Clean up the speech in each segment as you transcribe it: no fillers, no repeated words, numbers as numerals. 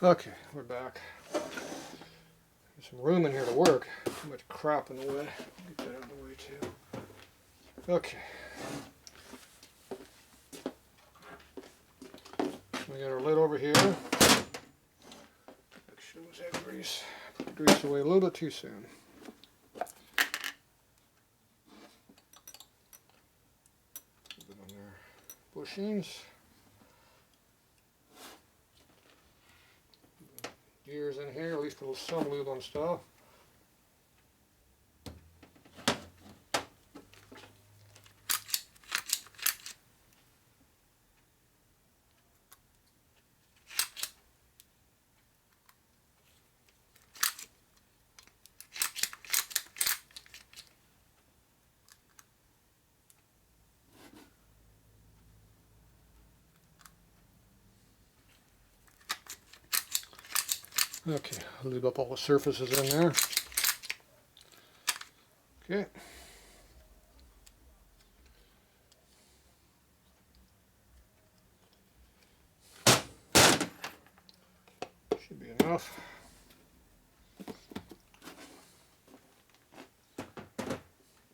Okay, we're back. There's some room in here to work. Too much crap in the way. Get that out of the way too. Okay. We got our lid over here. Make sure there's that grease. Put the grease away a little bit too soon. A little bit on there. Bushings. Gears in here, at least put some lube on stuff. Okay, lube up all the surfaces in there. Okay. Should be enough.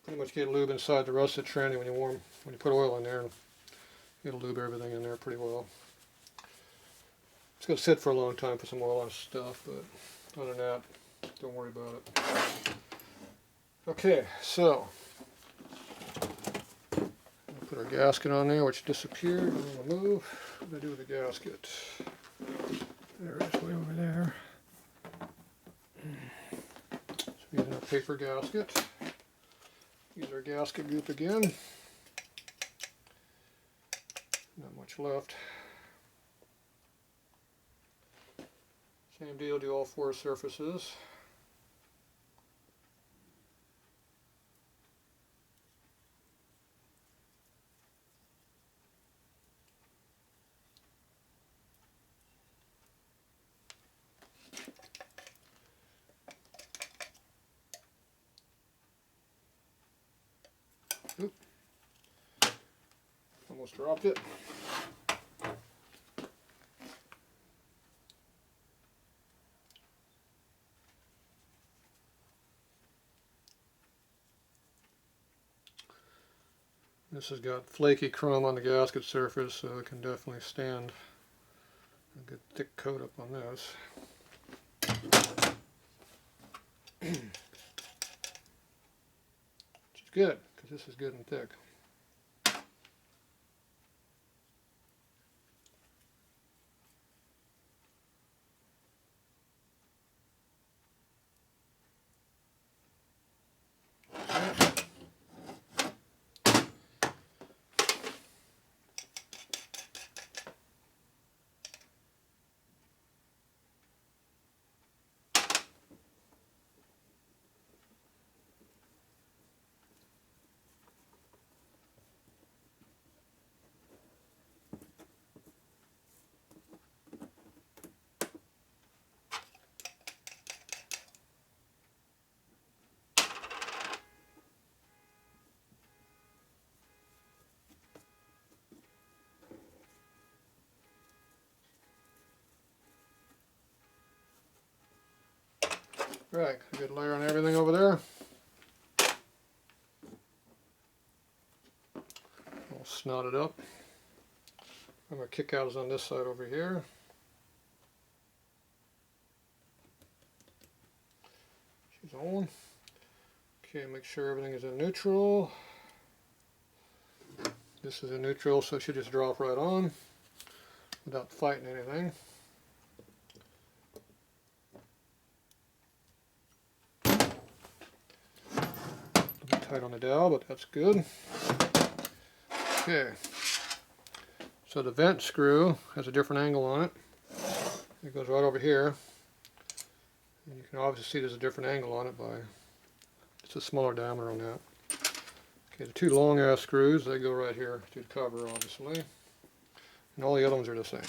Pretty much get lube inside the rusted tranny when you put oil in there. It'll lube everything in there pretty well. It's going to sit for a long time, put some oil on stuff, but other than that, don't worry about it. Okay, so we'll put our gasket on there, which disappeared. We'll move. What do I do with the gasket? There it is, way over there. So we're using our paper gasket. Use our gasket group again. Not much left. Same deal, do all four surfaces. Oop. Almost dropped it. This has got flaky chrome on the gasket surface, so it can definitely stand a good thick coat up on this. Which is good, because this is good and thick. Right, a good layer on everything over there. All snotted up. And my kick out is on this side over here. She's on. Okay, make sure everything is in neutral. This is in neutral, so it should just drop right on without fighting anything. Tight on the dowel, but that's good. Okay, so the vent screw has a different angle on it. It goes right over here, and you can obviously see there's a different angle on it by it's a smaller diameter on that. Okay, the two long ass screws, they go right here to the cover, obviously, and all the other ones are the same.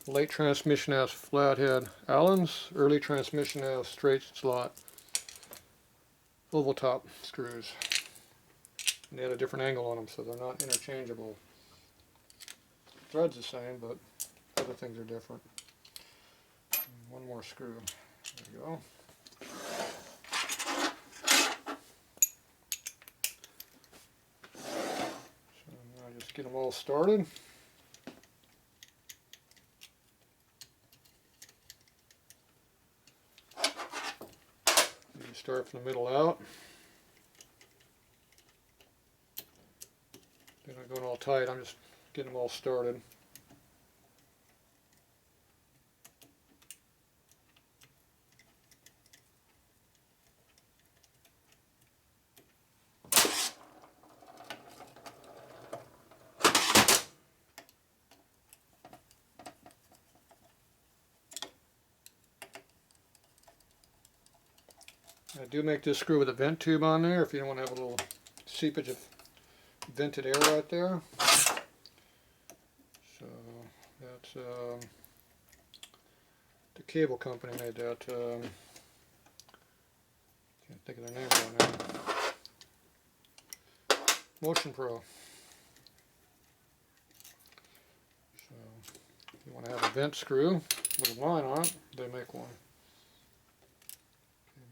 Late transmission has flathead Allens, early transmission has straight slot oval top screws. And they had a different angle on them, so they're not interchangeable. thread's the same, but other things are different. And one more screw. There you go. So now just get them all started. You start from the middle out. They're not going all tight, I'm just getting them all started. I do make this screw with a vent tube on there if you don't want to have a little seepage of vented air right there. So that's the cable company made that. Can't think of their name right now. Motion Pro. So if you want to have a vent screw with a line on it, they make one.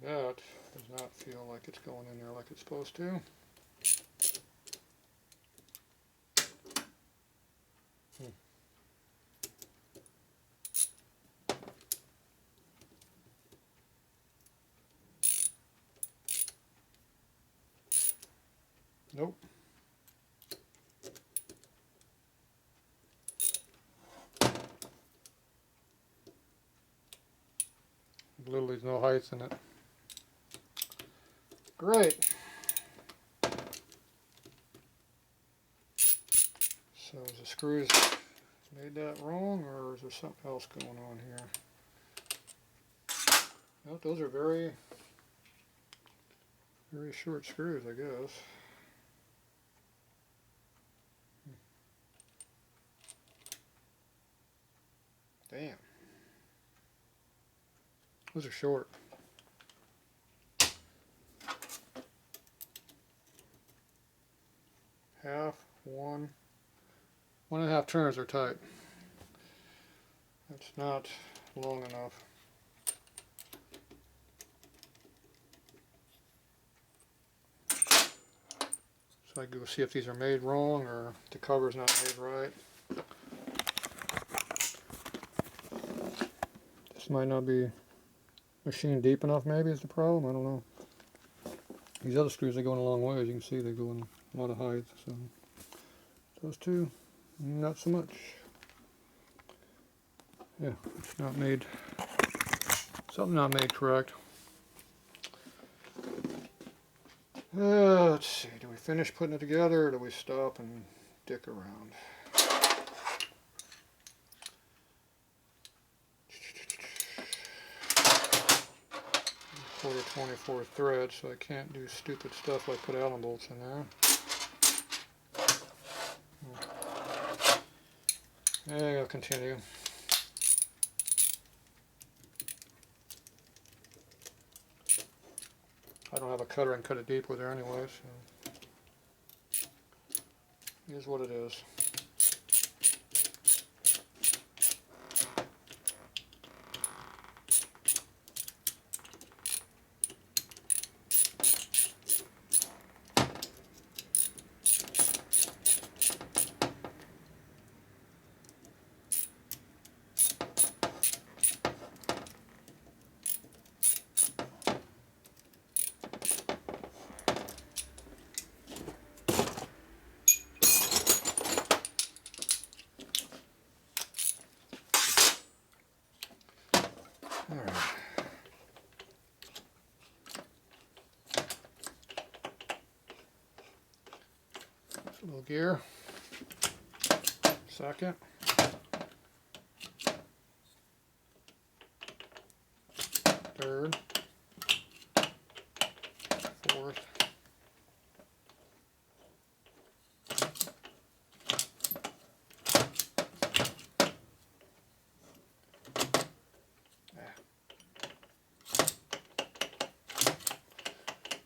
Okay, that does not feel like it's going in there like it's supposed to. Nope. Literally there's no height in it. Great. So is the screws made that wrong, or is there something else going on here? Well, those are very short screws, I guess. Damn. Those are short. One and a half turns are tight. That's not long enough. So I go see if these are made wrong or if the cover's not made right. This might not be machined deep enough, maybe is the problem. I don't know. These other screws, they go in a long way. As you can see, they go in a lot of height. So those two, not so much. Yeah, it's not made. Something not made correct. Let's see. Do we finish putting it together, or do we stop and dick around? 24 threads, so I can't do stupid stuff like put Allen bolts in there. Yeah, I'll continue. I don't have a cutter and cut it deep with there anyway, so here's what it is. Alright. Just a little gear. Second. Third. Fourth.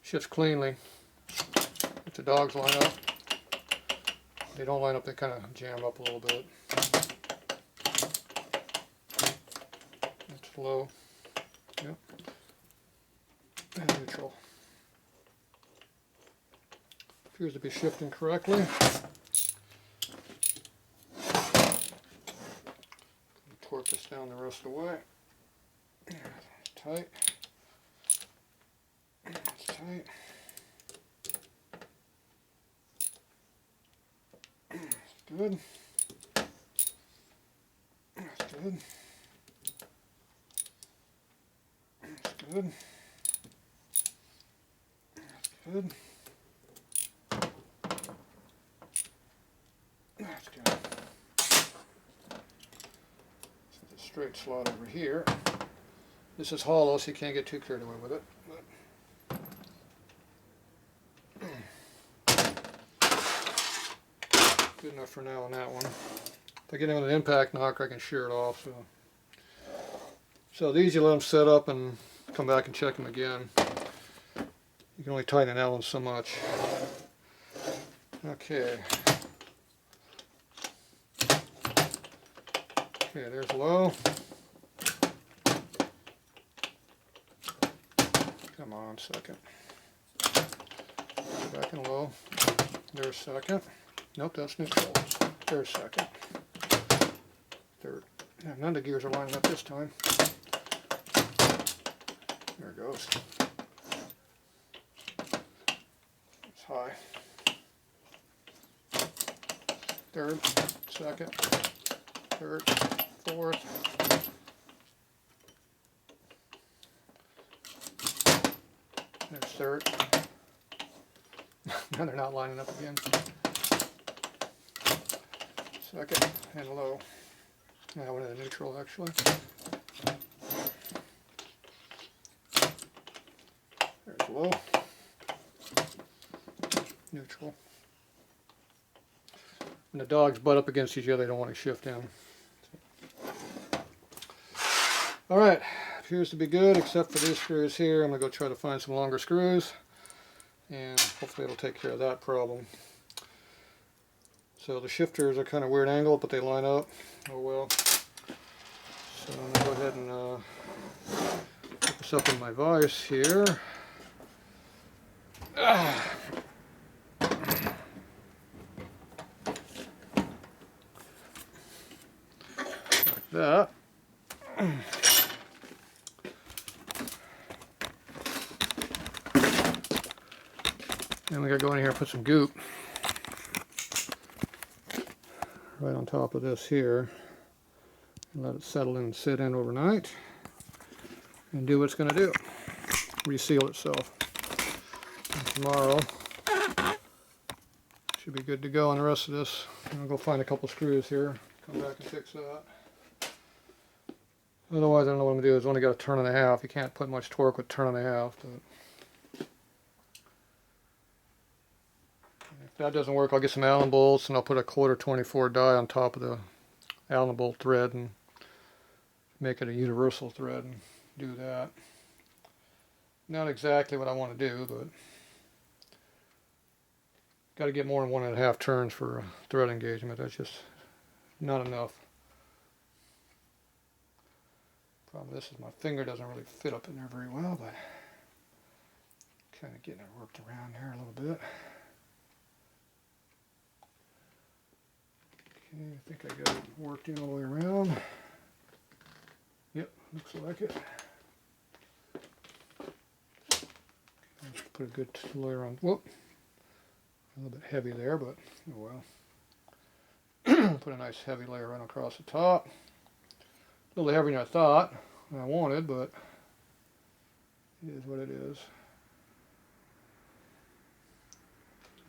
Shifts cleanly. If the dogs line up, they don't line up, they kind of jam up a little bit. That's low. Yep. And neutral. Appears to be shifting correctly. Torque this down the rest of the way. It's tight. It's tight. That's good. That's good. That's good. That's good. That's good. So the straight slot over here. This is hollow, so you can't get too carried away with it. Good enough for now on that one. If I get in with an impact knocker, I can shear it off. So these you let them set up and come back and check them again. You can only tighten that one so much. Okay. Okay, there's low. Come on, second. Back and low. There's second. Nope, that's neutral. There's second. Third. Yeah, none of the gears are lining up this time. There it goes. It's high. Third, second, third, fourth. There's third. Now they're not lining up again. Second and low. Now I went into neutral actually. There's low. Neutral. When the dogs butt up against each other, they don't want to shift in. Alright, appears to be good except for these screws here. I'm going to go try to find some longer screws and hopefully it'll take care of that problem. So the shifters are kind of weird angle, but they line up. Oh well. So I'm going to go ahead and put this up in my vise here. Like that. Then we got to go in here and put some goop right on top of this here and let it settle in and sit in overnight and do what it's going to do, reseal itself. And tomorrow should be good to go on the rest of this. I'll go find a couple screws here, come back and fix that. Otherwise I don't know what I'm going to do. It's only got a turn and a half. You can't put much torque with turn and a half. But if that doesn't work, I'll get some Allen bolts and I'll put a 1/4 24 die on top of the Allen bolt thread and make it a universal thread and do that. Not exactly what I want to do, but got to get more than 1.5 turns for a thread engagement. That's just not enough. Problem is my finger doesn't really fit up in there very well, but kind of getting it worked around there a little bit. Okay, I think I got it worked in all the way around. Yep, looks like it. Let's put a good layer on. Whoop, a little bit heavy there, but oh well. Put a nice heavy layer right across the top. A little heavier than I thought I wanted, but it is what it is.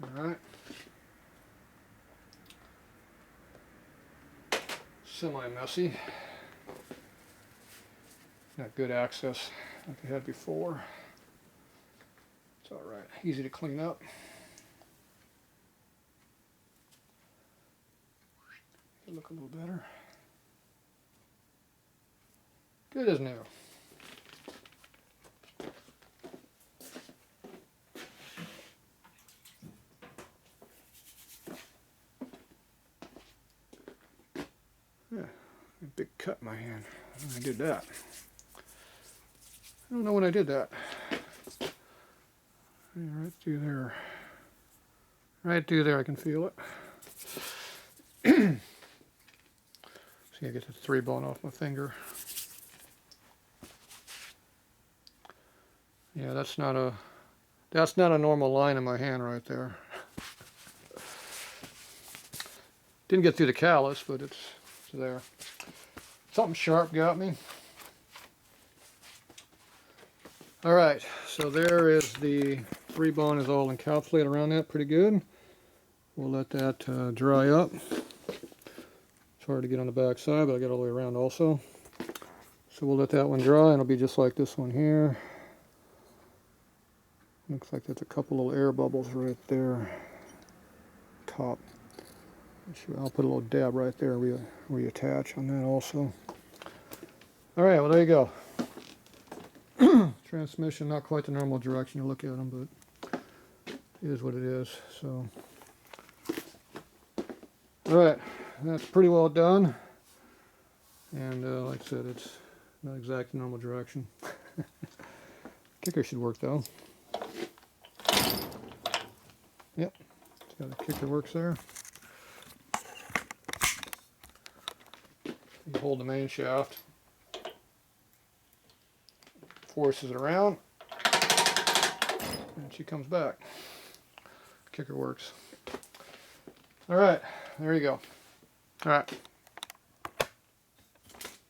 Alright. Semi-messy. Got good access like I had before. It's alright. Easy to clean up. Look a little better. Good as new. Yeah, a big cut in my hand. I did that. I don't know when I did that. Yeah, right through there. Right through there, I can feel it. See, I get the 3 bone off my finger. Yeah, that's not a normal line in my hand right there. Didn't get through the callus, but it's there. Something sharp got me. All right, so there is the 3 bone is all encapsulated around that pretty good. We'll let that dry up. It's hard to get on the back side, but I got all the way around also. So we'll let that one dry, and it'll be just like this one here. Looks like there's a couple little air bubbles right there. Top. I'll put a little dab right there, reattach on that also. All right, well there you go. Transmission, not quite the normal direction you look at them, but it is what it is. So, all right, that's pretty well done. And like I said, it's not exactly normal direction. Kicker should work though. Yep, it's got a kicker works there. You hold the main shaft, forces it around, and she comes back. Kicker works. All right, there you go. All right.